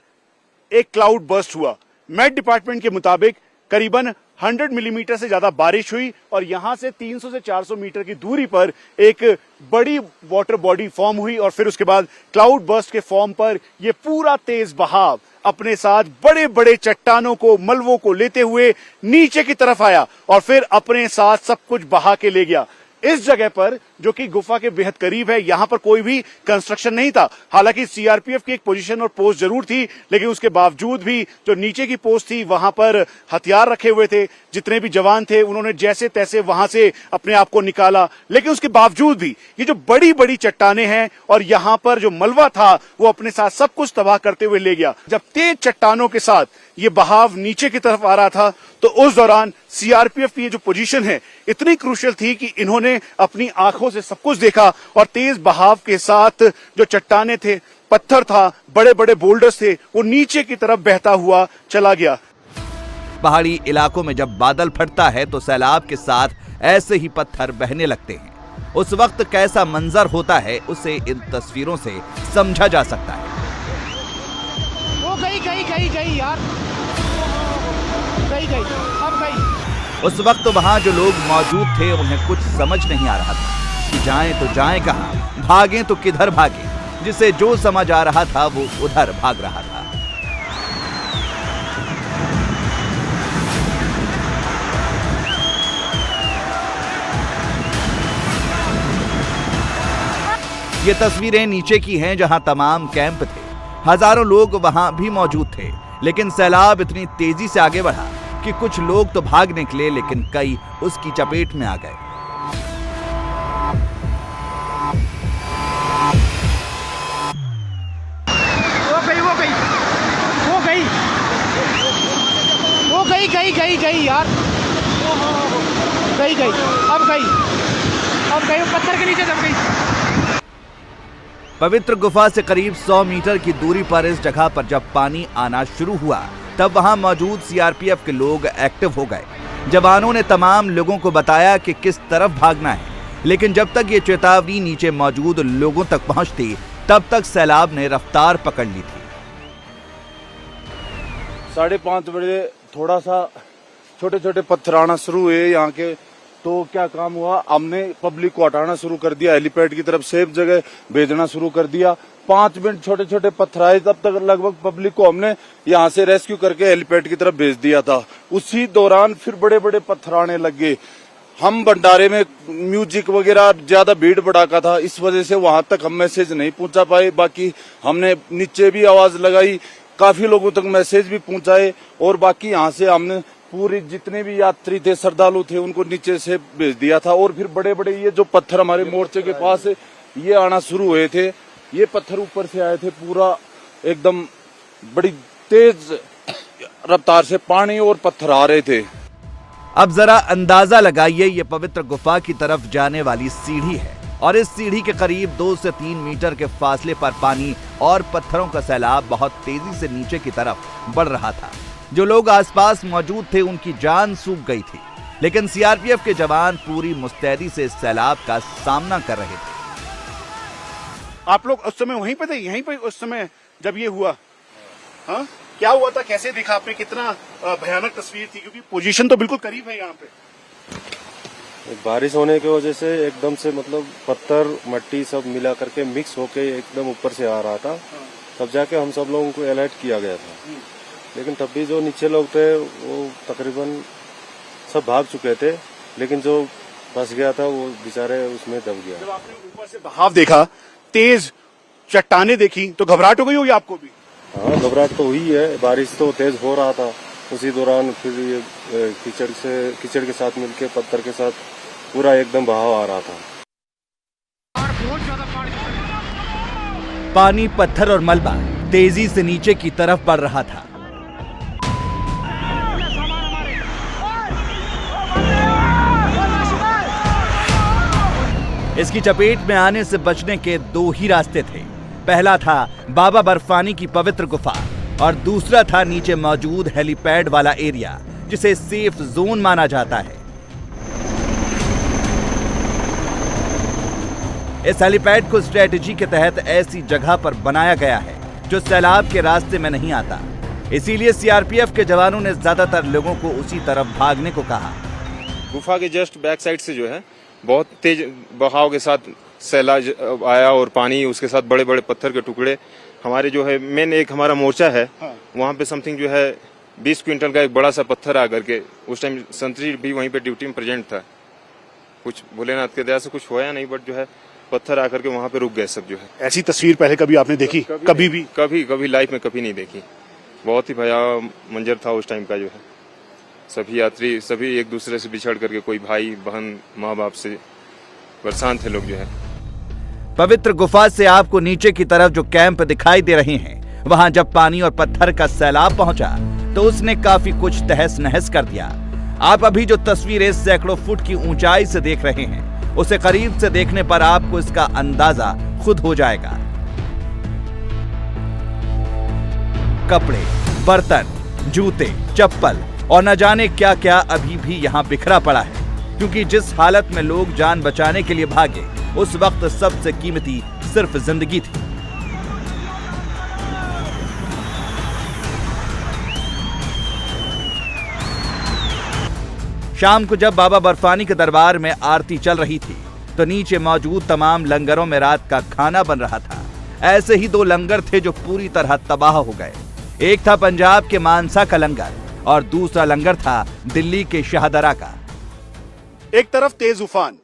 एक क्लाउड बर्स्ट हुआ। मेट डिपार्टमेंट के मुताबिक करीबन 100 मिलीमीटर से ज्यादा बारिश हुई और यहां से 300 से 400 मीटर की दूरी पर एक बड़ी वाटर बॉडी फॉर्म हुई और फिर उसके बाद क्लाउड बर्स्ट के फॉर्म पर यह पूरा तेज बहाव अपने साथ बड़े बड़े चट्टानों को, मलबों को लेते हुए नीचे की तरफ आया और फिर अपने साथ सब कुछ बहा के ले गया। इस जगह पर, जो कि गुफा के बेहद करीब है, यहां पर कोई भी कंस्ट्रक्शन नहीं था। हालांकि सीआरपीएफ की एक पोजीशन और पोस्ट जरूर थी, लेकिन उसके बावजूद भी जो नीचे की पोस्ट थी वहां पर हथियार रखे हुए थे। जितने भी जवान थे उन्होंने जैसे तैसे वहां से अपने आप को निकाला, लेकिन उसके बावजूद भी ये जो बड़ी बड़ी चट्टाने हैं और यहां पर जो मलबा था वो अपने साथ सब कुछ तबाह करते हुए ले गया। जब तेज चट्टानों के साथ ये बहाव नीचे की तरफ आ रहा था तो उस दौरान सीआरपीएफ की ये जो पोजीशन है इतनी क्रूशियल थी कि इन्होंने अपनी आंखों से सब कुछ देखा और तेज बहाव के साथ जो चट्टाने थे, पत्थर था, बड़े बड़े बोल्डर्स थे, वो नीचे की तरफ बहता हुआ चला गया। पहाड़ी इलाकों में जब बादल फटता है तो सैलाब के साथ ऐसे ही पत्थर बहने लगते हैं। उस वक्त कैसा मंजर होता है उसे इन तस्वीरों से समझा जा सकता है। वो गई यार, गई अब गई। उस वक्त वहां जो लोग मौजूद थे उन्हें कुछ समझ नहीं आ रहा था कि जाएं तो जाएं कहां, भागें तो किधर भागें। जिसे जो समझ आ रहा था वो उधर भाग रहा था। ये तस्वीरें नीचे की हैं जहां तमाम कैंप थे। हजारों लोग वहां भी मौजूद थे, लेकिन सैलाब इतनी तेजी से आगे बढ़ा कि कुछ लोग तो भाग निकले लेकिन कई उसकी चपेट में आ गए। वो गई यार, गई अब गई पत्थर के नीचे दब गई। पवित्र गुफा से करीब 100 मीटर की दूरी पर इस जगह पर जब पानी आना शुरू हुआ तब वहां मौजूद सीआरपीएफ के लोग एक्टिव हो गए। जवानों ने तमाम लोगों को बताया कि किस तरफ भागना है, लेकिन जब तक ये चेतावनी नीचे मौजूद लोगों तक पहुंचती तब तक सैलाब ने रफ्तार पकड़ ली थी। 5:30 बजे थोड़ा सा छोटे छोटे पत्थर आना शुरू हुए यहाँ के, तो क्या काम हुआ, हमने पब्लिक को हटाना शुरू कर दिया, हेलीपैड की तरफ सेफ जगह भेजना शुरू कर दिया। 5 मिनट छोटे छोटे पत्थर आए, तब तक लगभग पब्लिक को हमने यहाँ से रेस्क्यू करके हेलीपैड की तरफ भेज दिया था। उसी दौरान फिर बड़े बड़े पत्थर आने लग गए। हम भंडारे में म्यूजिक वगैरह ज्यादा भीड़ भड़ाका था, इस वजह से वहां तक हम मैसेज नहीं पहुंचा पाए। बाकी हमने नीचे भी आवाज लगाई, काफी लोगों तक मैसेज भी पहुंचाए और बाकी यहाँ से हमने पूरे जितने भी यात्री थे, श्रद्धालु थे, उनको नीचे से भेज दिया था। और फिर बड़े बड़े ये जो पत्थर हमारे मोर्चे के पास ये आना शुरू हुए थे, ये पत्थर ऊपर से आए थे, पूरा एकदम बड़ी तेज रफ्तार से पानी और पत्थर आ रहे थे। अब जरा अंदाजा लगाइए, ये पवित्र गुफा की तरफ जाने वाली सीढ़ी है और इस सीढ़ी के करीब 2 से 3 मीटर के फासले पर पानी और पत्थरों का सैलाब बहुत तेजी से नीचे की तरफ बढ़ रहा था। जो लोग आसपास मौजूद थे उनकी जान सूख गई थी, लेकिन सीआरपीएफ के जवान पूरी मुस्तैदी से इस सैलाब का सामना कर रहे थे। आप लोग उस समय वहीं पे थे, यहीं पे उस समय जब ये हुआ? हाँ, क्या हुआ था, कैसे दिखा आपने, कितना भयानक तस्वीर थी? क्योंकि पोजीशन तो बिल्कुल करीब है यहाँ पे। बारिश होने की वजह से एकदम से मतलब पत्थर मट्टी सब मिला करके मिक्स होके एकदम ऊपर से आ रहा था। तब जाके हम सब लोगों को अलर्ट किया गया था, लेकिन तब भी जो नीचे लोग थे वो तकरीबन सब भाग चुके थे, लेकिन जो फंस गया था वो बेचारे उसमें दब गया। जब आपने ऊपर से बहाव देखा, तेज चट्टाने देखी, तो घबराहट हो गई होगी आपको भी? हाँ, घबराहट तो हुई है। बारिश तो तेज हो रहा था, उसी दौरान फिर ये कीचड़ के साथ मिलके पत्थर के साथ पूरा एकदम बहाव आ रहा था। पानी, पत्थर और मलबा तेजी से नीचे की तरफ बढ़ रहा था। इसकी चपेट में आने से बचने के दो ही रास्ते थे। पहला था बाबा बर्फानी की पवित्र गुफा और दूसरा था नीचे मौजूद हेलीपैड वाला एरिया, जिसे सेफ जोन माना जाता है। इस हेलीपैड को स्ट्रेटजी के तहत ऐसी जगह पर बनाया गया है जो सैलाब के रास्ते में नहीं आता। इसीलिए सीआरपीएफ के जवानों ने ज्यादातर लोगों को उसी तरफ भागने को कहा। गुफा के जस्ट बैक साइड से जो है बहुत तेज बहाव के साथ सैलाब आया और पानी, उसके साथ बड़े बड़े पत्थर के टुकड़े। हमारे जो है मेन एक हमारा मोर्चा है, वहाँ पे समथिंग जो है 20 क्विंटल का एक बड़ा सा पत्थर आ करके, उस टाइम संतरी भी वहीं पे ड्यूटी में प्रेजेंट था। कुछ भोलेनाथ के दया से कुछ होया नहीं, बट जो है पत्थर आकर के वहाँ पे रुक गए सब। जो है ऐसी तस्वीर पहले कभी आपने देखी? कभी लाइफ में कभी नहीं देखी। बहुत ही भयावह मंजर था उस टाइम का। जो है सभी यात्री सभी एक दूसरे से बिछड़ करके, कोई भाई बहन माँ बाप से परेशान थे लोग। जो है पवित्र गुफा से आपको नीचे की तरफ जो कैंप दिखाई दे रहे हैं, वहां जब पानी और पत्थर का सैलाब पहुंचा तो उसने काफी कुछ तहस नहस कर दिया। आप अभी जो तस्वीरें सैकड़ों फुट की ऊंचाई से देख रहे हैं, उसे करीब से देखने पर आपको इसका अंदाजा खुद हो जाएगा। कपड़े, बर्तन, जूते, चप्पल और न जाने क्या क्या अभी भी यहाँ बिखरा पड़ा है, क्योंकि जिस हालत में लोग जान बचाने के लिए भागे, उस वक्त सबसे कीमती सिर्फ जिंदगी थी। शाम को जब बाबा बर्फानी के दरबार में आरती चल रही थी, तो नीचे मौजूद तमाम लंगरों में रात का खाना बन रहा था। ऐसे ही दो लंगर थे जो पूरी तरह तबाह हो गए। एक था पंजाब के मानसा का लंगर और दूसरा लंगर था दिल्ली के शाहदरा का। एक तरफ तेज उफान,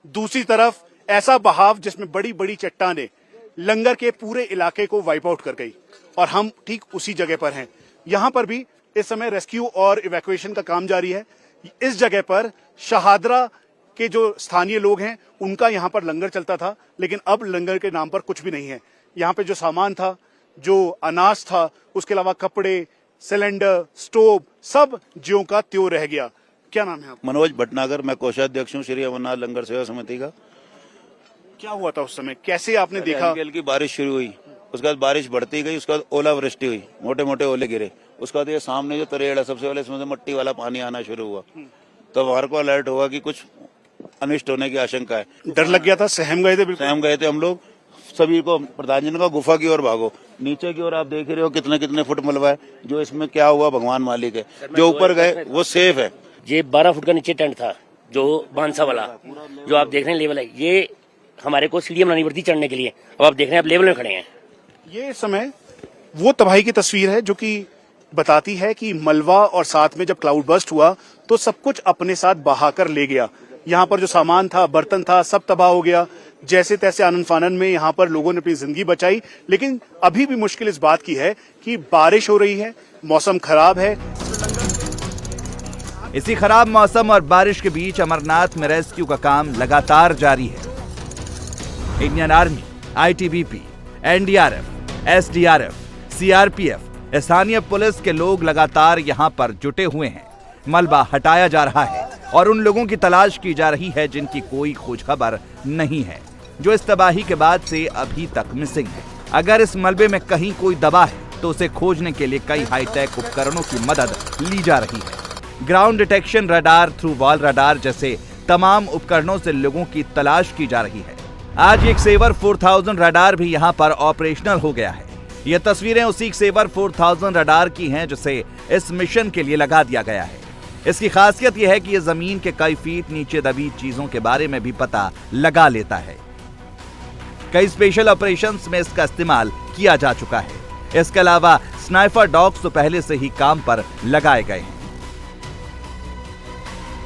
दूसरी तरफ ऐसा बहाव जिसमें बड़ी बड़ी चट्टानें लंगर के पूरे इलाके को वाइप आउट कर गई। और हम ठीक उसी जगह पर हैं। यहां पर भी इस समय रेस्क्यू और इवैक्यूएशन का काम जारी है। इस जगह पर शाहदरा के जो स्थानीय लोग हैं, उनका यहां पर लंगर चलता था, लेकिन अब लंगर के नाम पर कुछ भी नहीं है। यहां पे जो सामान था, जो अनाज था, उसके अलावा कपड़े, सिलेंडर, स्टोव, सब ज्यों का त्यों रह गया। क्या नाम है आपका? मनोज भटनागर, मैं कोषाध्यक्ष हूँ श्री अमरनाथ लंगर सेवा समिति का। क्या हुआ था उस समय, कैसे आपने देखा? हल्की हल्की बारिश शुरू हुई, उसके बाद बारिश बढ़ती गई, उसके बाद ओलावृष्टि हुई, मोटे मोटे ओले गिरे। उसके बाद ये सामने जो तरेड़ है, सबसे पहले इसमें से मिट्टी वाला पानी आना शुरू हुआ। तो हमारे को अलर्ट हुआ कि कुछ अनिष्ट होने की आशंका है। डर लग गया था, सहम गए थे? बिल्कुल सहम गए थे हम लोग। सभी को प्रधान जी ने कहा गुफा की ओर भागो। नीचे की ओर आप देख रहे हो कितने कितने फुट मलबा है। जो इसमें क्या हुआ भगवान मालिक है। जो ऊपर गए वो सेफ है। ये 12 फुट का नीचे टेंट था, जो मानसा वाला, जो आप देख रहे हैं लेवल है। ये हमारे को सीढ़ियां बनानी पड़ती चढ़ने के लिए। अब आप देख रहे हैं, आप लेवल में खड़े हैं। ये समय वो तबाही की तस्वीर है जो कि बताती है कि मलबा और साथ में जब क्लाउड बर्स्ट हुआ तो सब कुछ अपने साथ बहाकर ले गया। यहाँ पर जो सामान था, बर्तन था, सब तबाह हो गया। जैसे तैसे आनंद फानन में यहाँ पर लोगों ने अपनी जिंदगी बचाई। लेकिन अभी भी मुश्किल इस बात की है कि बारिश हो रही है, मौसम खराब है। इसी खराब मौसम और बारिश के बीच अमरनाथ में रेस्क्यू का काम लगातार जारी है। Indian army, ITBP, NDRF, SDRF, CRPF, स्थानीय पुलिस के लोग लगातार यहां पर जुटे हुए हैं। मलबा हटाया जा रहा है और उन लोगों की तलाश की जा रही है जिनकी कोई खोज खबर नहीं है, जो इस तबाही के बाद से अभी तक मिसिंग है। अगर इस मलबे में कहीं कोई दबा है तो उसे खोजने के लिए कई हाईटेक उपकरणों की मदद ली जा रही है। Ground detection radar, through wall radar जैसे तमाम उपकरणों से लोगों की तलाश की जा रही है। आज एक सेवर 4000 रडार भी यहाँ पर ऑपरेशनल हो गया है। ये तस्वीरें उसी सेवर 4000 रडार की हैं जिसे इस मिशन के लिए लगा दिया गया है। इसकी खासियत यह है कि यह जमीन के कई फीट नीचे दबी चीजों के बारे में भी पता लगा लेता है। कई स्पेशल ऑपरेशंस में इसका इस्तेमाल किया जा चुका है। इसके अलावा स्नाइपर डॉग्स तो पहले से ही काम पर लगाए गए हैं।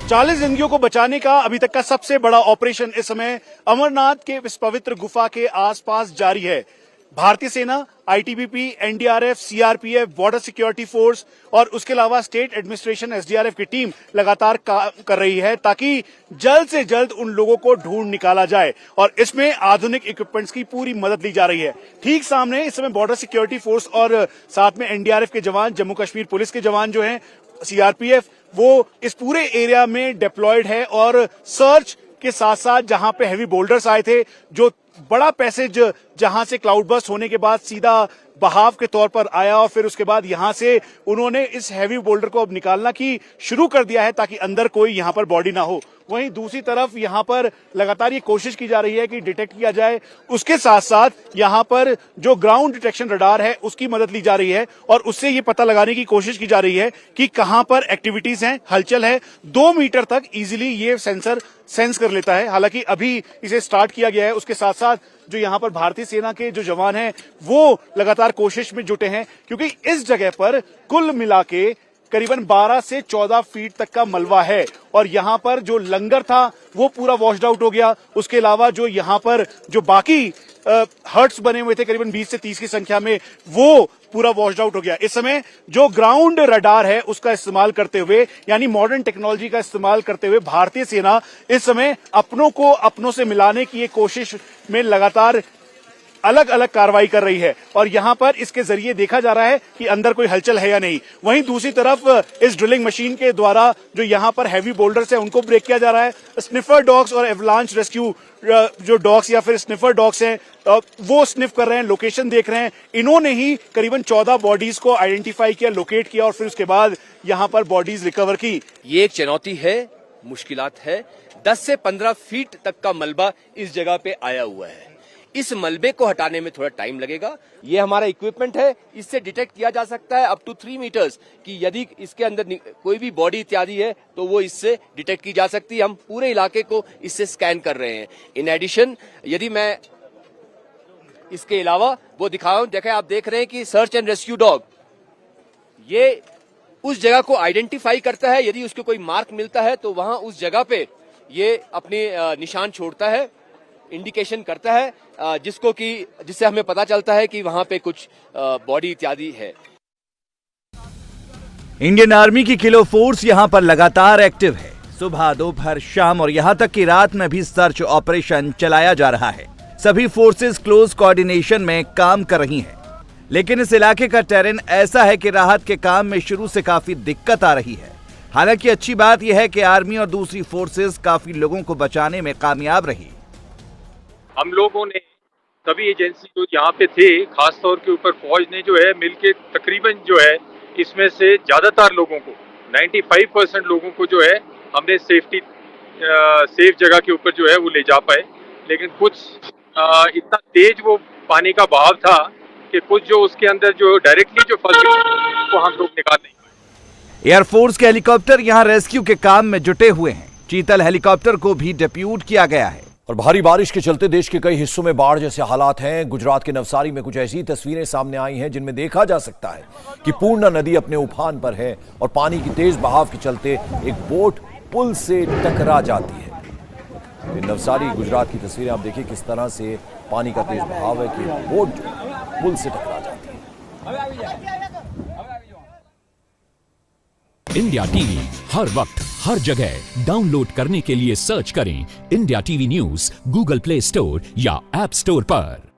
40 जिंदगियों को बचाने का अभी तक का सबसे बड़ा ऑपरेशन इस समय अमरनाथ के इस पवित्र गुफा के आसपास जारी है। भारतीय सेना, ITBP, NDRF, CRPF, border security force और उसके अलावा स्टेट एडमिनिस्ट्रेशन एसडीआरएफ की टीम लगातार काम कर रही है ताकि जल्द से जल्द उन लोगों को ढूंढ निकाला जाए और इसमें आधुनिक इक्विपमेंट्स की पूरी मदद ली जा रही है। ठीक सामने इस समय बॉर्डर सिक्योरिटी फोर्स और साथ में एनडीआरएफ के जवान, जम्मू कश्मीर पुलिस के जवान जो हैं, सीआरपीएफ, वो इस पूरे एरिया में डिप्लॉयड है और सर्च के साथ साथ जहां पे हेवी बोल्डर्स आए थे, जो बड़ा पैसेज जहां से क्लाउड बर्स्ट होने के बाद सीधा बहाव के तौर पर आया और फिर उसके बाद यहां से उन्होंने इस हैवी बोल्डर को अब निकालना की शुरू कर दिया है ताकि अंदर कोई यहां पर बॉडी ना हो। वहीं दूसरी तरफ यहां पर लगातार ये कोशिश की जा रही है कि डिटेक्ट किया जाए, उसके साथ साथ यहां पर जो ग्राउंड डिटेक्शन रडार है उसकी मदद ली जा रही है और उससे ये पता लगाने की कोशिश की जा रही है कि कहां पर एक्टिविटीज हैं, हलचल है। 2 मीटर तक इजीली ये सेंसर सेंस कर लेता है। हालांकि अभी इसे स्टार्ट किया गया है, उसके साथ साथ जो यहां पर भारतीय सेना के जो जवान हैं वो लगातार कोशिश में जुटे हैं क्योंकि इस जगह पर कुल मिला के करीबन 12 से 14 फीट तक का मलबा है और यहां पर जो लंगर था वो पूरा वॉश्ड आउट हो गया। उसके अलावा जो यहां पर जो बाकी हर्ट्स बने हुए थे करीबन 20 से 30 की संख्या में, वो पूरा वॉश्ड आउट हो गया। इस समय जो ग्राउंड रडार है उसका इस्तेमाल करते हुए, यानी मॉडर्न टेक्नोलॉजी का इस्तेमाल करते हुए भारतीय सेना इस समय अपनों को अपनों से मिलाने की एक कोशिश में लगातार अलग अलग कार्रवाई कर रही है और यहां पर इसके जरिए देखा जा रहा है कि अंदर कोई हलचल है या नहीं। वहीं दूसरी तरफ इस ड्रिलिंग मशीन के द्वारा जो यहां पर हैवी बोल्डर्स है उनको ब्रेक किया जा रहा है। स्निफर डॉग्स और एवलांच रेस्क्यू जो डॉग्स या फिर स्निफर डॉग्स हैं वो स्निफ कर रहे हैं, लोकेशन देख रहे हैं। इन्होंने ही करीबन 14 बॉडीज को आइडेंटिफाई किया, लोकेट किया और फिर उसके बाद यहां पर बॉडीज रिकवर की। ये एक चुनौती है, मुश्किलात है। 10 से 15 फीट तक का मलबा इस जगह पे आया हुआ है। इस मलबे को हटाने में थोड़ा टाइम लगेगा। ये हमारा इक्विपमेंट है, इससे डिटेक्ट किया जा सकता है अप टू 3 मीटर्स कि यदि इसके अंदर कोई भी बॉडी इत्यादि है तो वो इससे डिटेक्ट की जा सकती है। हम पूरे इलाके को इससे स्कैन कर रहे हैं। इन एडिशन यदि मैं इसके अलावा वो दिखाऊं, देखें आप देख रहे हैं कि सर्च एंड रेस्क्यू डॉग ये उस जगह को आइडेंटिफाई करता है। यदि उसको कोई मार्क मिलता है तो वहां उस जगह पे ये अपने निशान छोड़ता है, इंडिकेशन करता है, जिससे हमें पता चलता है कि वहां पे कुछ बॉडी इत्यादि है। इंडियन आर्मी की किलो फोर्स यहां पर लगातार एक्टिव है। सुबह, दोपहर, शाम और यहां तक कि रात में भी सर्च ऑपरेशन चलाया जा रहा है। सभी फोर्सेस क्लोज कोऑर्डिनेशन में काम कर रही हैं। लेकिन इस इलाके का टेरेन ऐसा है कि राहत के काम में शुरू से काफी दिक्कत आ रही है। हालांकि अच्छी बात यह है कि आर्मी और दूसरी फोर्सेस काफी लोगों को बचाने में कामयाब रही। हम लोगों ने सभी एजेंसी जो यहाँ पे थे, खास तौर के ऊपर फौज ने जो है मिलके तकरीबन जो है इसमें से ज्यादातर लोगों को 95% लोगों को जो है हमने सेफ जगह के ऊपर जो है वो ले जा पाए। लेकिन कुछ इतना तेज वो पानी का बहाव था कि कुछ जो उसके अंदर जो डायरेक्टली जो फंस गए वो हम लोग निकाल नहीं पाए। एयरफोर्स के हेलीकॉप्टर यहाँ रेस्क्यू के काम में जुटे हुए हैं। चीतल हेलीकॉप्टर को भी डिप्यूट किया गया है। और भारी बारिश के चलते देश के कई हिस्सों में बाढ़ जैसे हालात हैं। गुजरात के नवसारी में कुछ ऐसी तस्वीरें सामने आई हैं जिनमें देखा जा सकता है कि पूर्णा नदी अपने उफान पर है और पानी की तेज बहाव के चलते एक बोट पुल से टकरा जाती है। ये नवसारी गुजरात की तस्वीरें आप देखिए किस तरह से पानी का तेज बहाव है कि बोट जो पुल से टकरा जाती है। इंडिया टीवी हर वक्त हर जगह डाउनलोड करने के लिए सर्च करें India TV news Google play store या ऐप स्टोर पर।